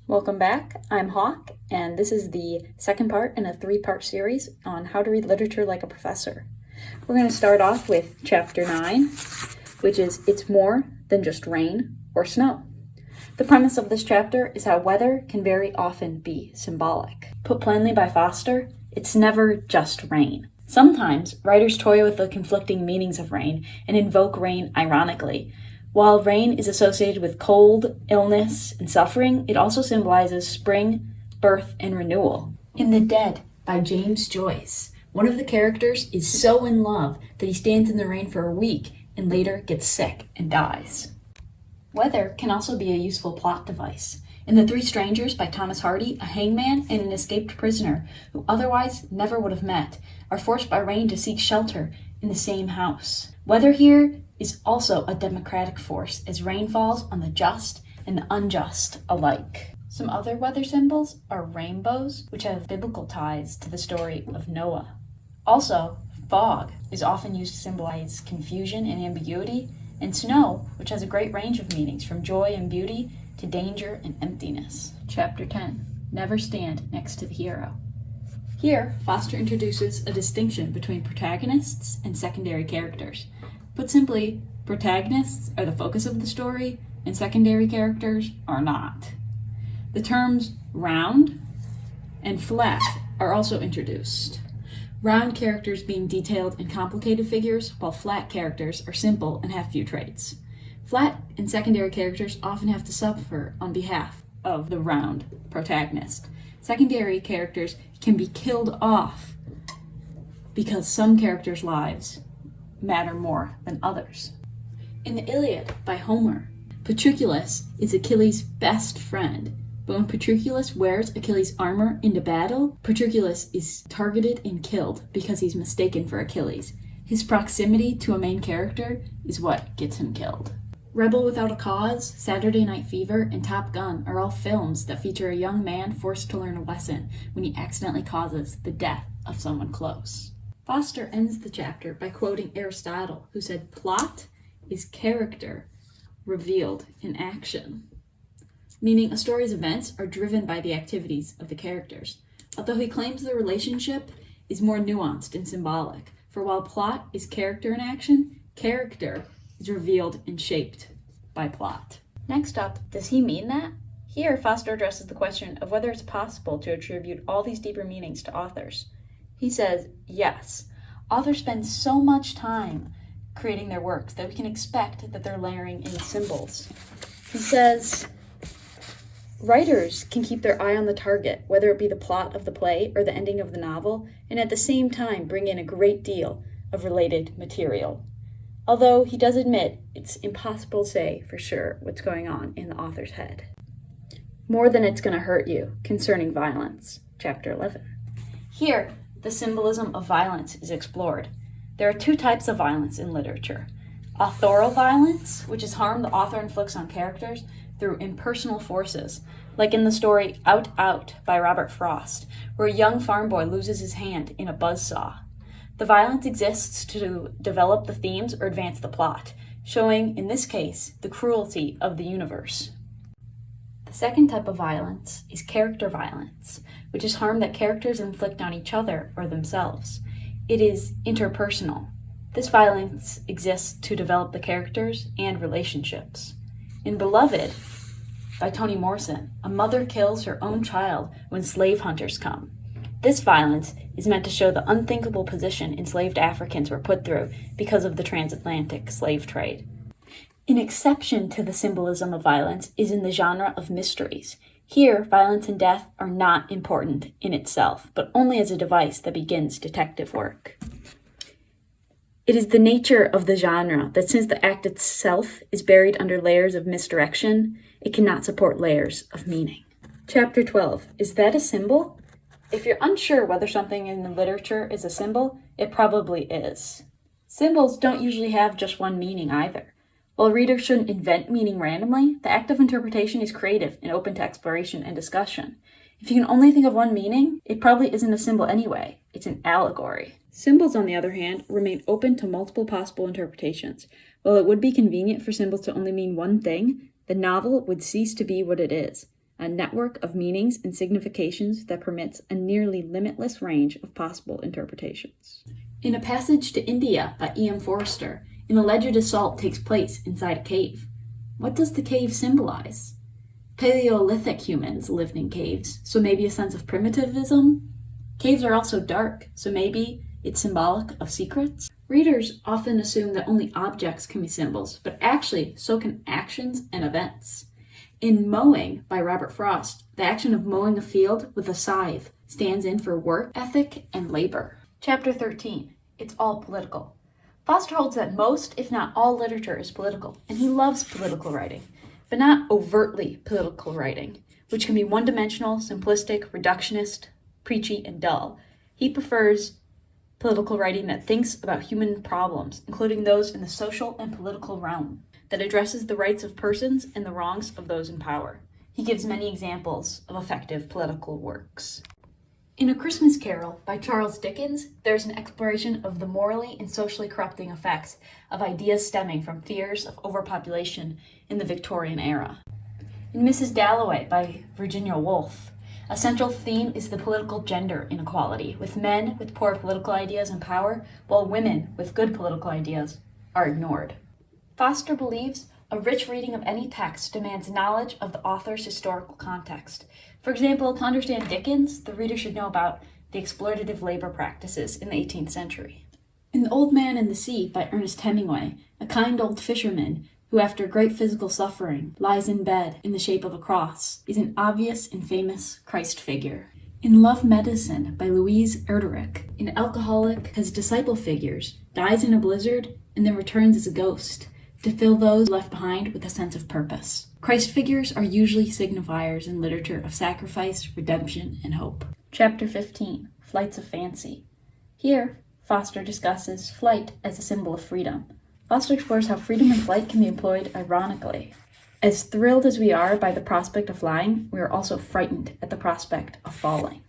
Welcome back. I'm Hawk, and this is the second part in a three-part series on how to read literature like a professor. We're going to start off with Chapter 9, which is It's More Than Just Rain or Snow. The premise of this chapter is how weather can very often be symbolic. Put plainly by Foster, it's never just rain. Sometimes writers toy with the conflicting meanings of rain and invoke rain ironically. While rain is associated with cold, illness, and suffering, it also symbolizes spring, birth, and renewal. In The Dead by James Joyce, one of the characters is so in love that he stands in the rain for a week and later gets sick and dies. Weather can also be a useful plot device. In The Three Strangers by Thomas Hardy, a hangman and an escaped prisoner who otherwise never would have met are forced by rain to seek shelter in the same house. Weather here is also a democratic force as rain falls on the just and the unjust alike. Some other weather symbols are rainbows, which have biblical ties to the story of Noah. Also, fog is often used to symbolize confusion and ambiguity, and snow, which has a great range of meanings from joy and beauty to danger and emptiness. Chapter 10, Never Stand Next to the Hero. Here, Foster introduces a distinction between protagonists and secondary characters. Put simply, protagonists are the focus of the story, and secondary characters are not. The terms round and flat are also introduced. Round characters being detailed and complicated figures, while flat characters are simple and have few traits. Flat and secondary characters often have to suffer on behalf of the round protagonist. Secondary characters can be killed off because some characters' lives matter more than others. In the Iliad by Homer, Patroclus is Achilles' best friend, but when Patroclus wears Achilles' armor into battle, Patroclus is targeted and killed because he's mistaken for Achilles. His proximity to a main character is what gets him killed. Rebel Without a Cause, Saturday Night Fever, and Top Gun are all films that feature a young man forced to learn a lesson when he accidentally causes the death of someone close. Foster ends the chapter by quoting Aristotle, who said, "Plot is character revealed in action," meaning a story's events are driven by the activities of the characters. Although he claims the relationship is more nuanced and symbolic, for while plot is character in action, character is revealed and shaped by plot. Next up, does he mean that? Here, Foster addresses the question of whether it's possible to attribute all these deeper meanings to authors. He says, yes, authors spend so much time creating their works that we can expect that they're layering in symbols. He says, writers can keep their eye on the target, whether it be the plot of the play or the ending of the novel, and at the same time bring in a great deal of related material. Although he does admit it's impossible to say for sure what's going on in the author's head. More Than It's Gonna Hurt You, Concerning Violence, Chapter 11. Here, the symbolism of violence is explored. There are two types of violence in literature. Authorial violence, which is harm the author inflicts on characters through impersonal forces, like in the story Out Out by Robert Frost, where a young farm boy loses his hand in a buzzsaw. The violence exists to develop the themes or advance the plot, showing, in this case, the cruelty of the universe. The second type of violence is character violence, which is harm that characters inflict on each other or themselves. It is interpersonal. This violence exists to develop the characters and relationships. In Beloved, by Toni Morrison, a mother kills her own child when slave hunters come. This violence is meant to show the unthinkable position enslaved Africans were put through because of the transatlantic slave trade. An exception to the symbolism of violence is in the genre of mysteries. Here, violence and death are not important in itself, but only as a device that begins detective work. It is the nature of the genre that since the act itself is buried under layers of misdirection, it cannot support layers of meaning. Chapter 12. Is that a symbol? If you're unsure whether something in the literature is a symbol, it probably is. Symbols don't usually have just one meaning either. While readers shouldn't invent meaning randomly, the act of interpretation is creative and open to exploration and discussion. If you can only think of one meaning, it probably isn't a symbol anyway. It's an allegory. Symbols, on the other hand, remain open to multiple possible interpretations. While it would be convenient for symbols to only mean one thing, the novel would cease to be what it is. a network of meanings and significations that permits a nearly limitless range of possible interpretations. In A Passage to India by E.M. Forster, an alleged assault takes place inside a cave. What does the cave symbolize? Paleolithic humans lived in caves, so maybe a sense of primitivism? Caves are also dark, so maybe it's symbolic of secrets? Readers often assume that only objects can be symbols, but actually, so can actions and events. In Mowing by Robert Frost, the action of mowing a field with a scythe stands in for work ethic and labor. Chapter 13. It's all political. Foster holds that most, if not all, literature is political, and he loves political writing, but not overtly political writing, which can be one-dimensional, simplistic, reductionist, preachy, and dull. He prefers political writing that thinks about human problems, including those in the social and political realm, that addresses the rights of persons and the wrongs of those in power. He gives many examples of effective political works. In A Christmas Carol by Charles Dickens, there's an exploration of the morally and socially corrupting effects of ideas stemming from fears of overpopulation in the Victorian era. In Mrs. Dalloway by Virginia Woolf, a central theme is the political gender inequality, with men with poor political ideas and power, while women with good political ideas are ignored. Foster believes a rich reading of any text demands knowledge of the author's historical context. For example, to understand Dickens, the reader should know about the exploitative labor practices in the 18th century. In The Old Man and the Sea by Ernest Hemingway, a kind old fisherman who, after great physical suffering, lies in bed in the shape of a cross, is an obvious and famous Christ figure. In Love Medicine by Louise Erdrich, an alcoholic has disciple figures, dies in a blizzard, and then returns as a ghost to fill those left behind with a sense of purpose. Christ figures are usually signifiers in literature of sacrifice, redemption, and hope. Chapter 15, Flights of Fancy. Here, Foster discusses flight as a symbol of freedom. Foster explores how freedom in flight can be employed ironically. As thrilled as we are by the prospect of flying, we are also frightened at the prospect of falling.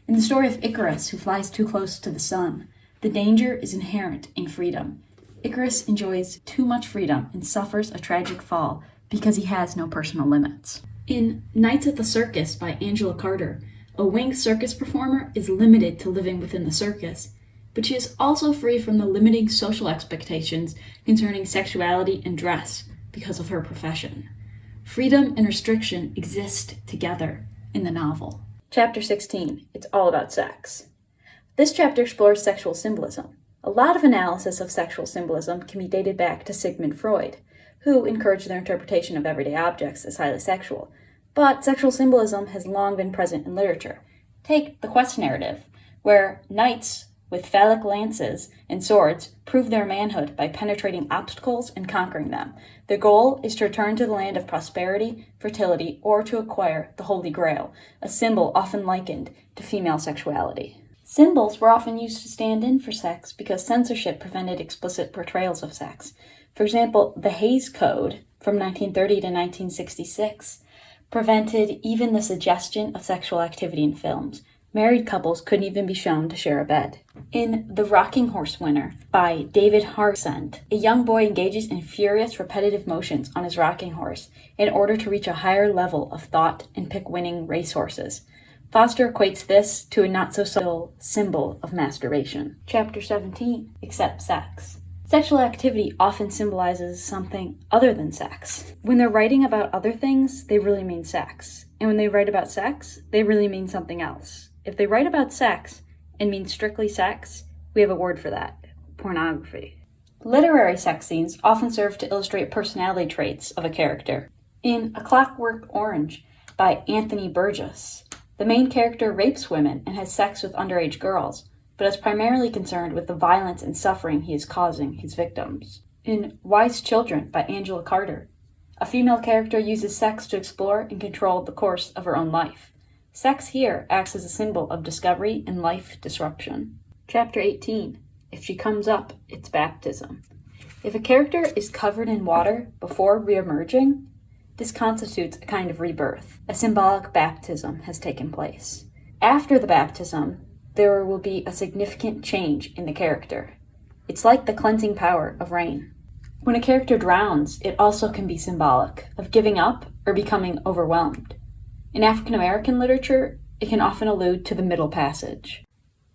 In the story of Icarus, who flies too close to the sun, the danger is inherent in freedom. Icarus enjoys too much freedom and suffers a tragic fall because he has no personal limits. In Nights at the Circus by Angela Carter, a winged circus performer is limited to living within the circus, but she is also free from the limiting social expectations concerning sexuality and dress because of her profession. Freedom and restriction exist together in the novel. Chapter 16. It's all about sex. This chapter explores sexual symbolism. A lot of analysis of sexual symbolism can be dated back to Sigmund Freud, who encouraged their interpretation of everyday objects as highly sexual. But sexual symbolism has long been present in literature. Take the quest narrative, where knights with phallic lances and swords prove their manhood by penetrating obstacles and conquering them. Their goal is to return to the land of prosperity, fertility, or to acquire the Holy Grail, a symbol often likened to female sexuality. Symbols were often used to stand in for sex because censorship prevented explicit portrayals of sex. For example, the Hays Code from 1930 to 1966 prevented even the suggestion of sexual activity in films. Married couples couldn't even be shown to share a bed. In The Rocking Horse Winner by David Harsent, a young boy engages in furious, repetitive motions on his rocking horse in order to reach a higher level of thought and pick winning racehorses. Foster equates this to a not-so-subtle symbol of masturbation. Chapter 17, Accept Sex. Sexual activity often symbolizes something other than sex. When they're writing about other things, they really mean sex. And when they write about sex, they really mean something else. If they write about sex and mean strictly sex, we have a word for that: pornography. Literary sex scenes often serve to illustrate personality traits of a character. In A Clockwork Orange by Anthony Burgess, the main character rapes women and has sex with underage girls, but is primarily concerned with the violence and suffering he is causing his victims. In Wise Children by Angela Carter, a female character uses sex to explore and control the course of her own life. Sex here acts as a symbol of discovery and life disruption. Chapter 18. If she comes up, it's baptism. If a character is covered in water before re-emerging, this constitutes a kind of rebirth. A symbolic baptism has taken place. After the baptism, there will be a significant change in the character. It's like the cleansing power of rain. When a character drowns, it also can be symbolic of giving up or becoming overwhelmed. In African American literature, it can often allude to the middle passage.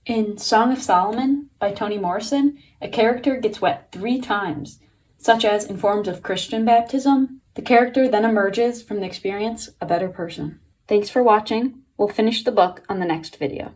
In Song of Solomon by Toni Morrison, a character gets wet 3 times, such as in forms of Christian baptism. The character then emerges from the experience a better person. Thanks for watching. We'll finish the book on the next video.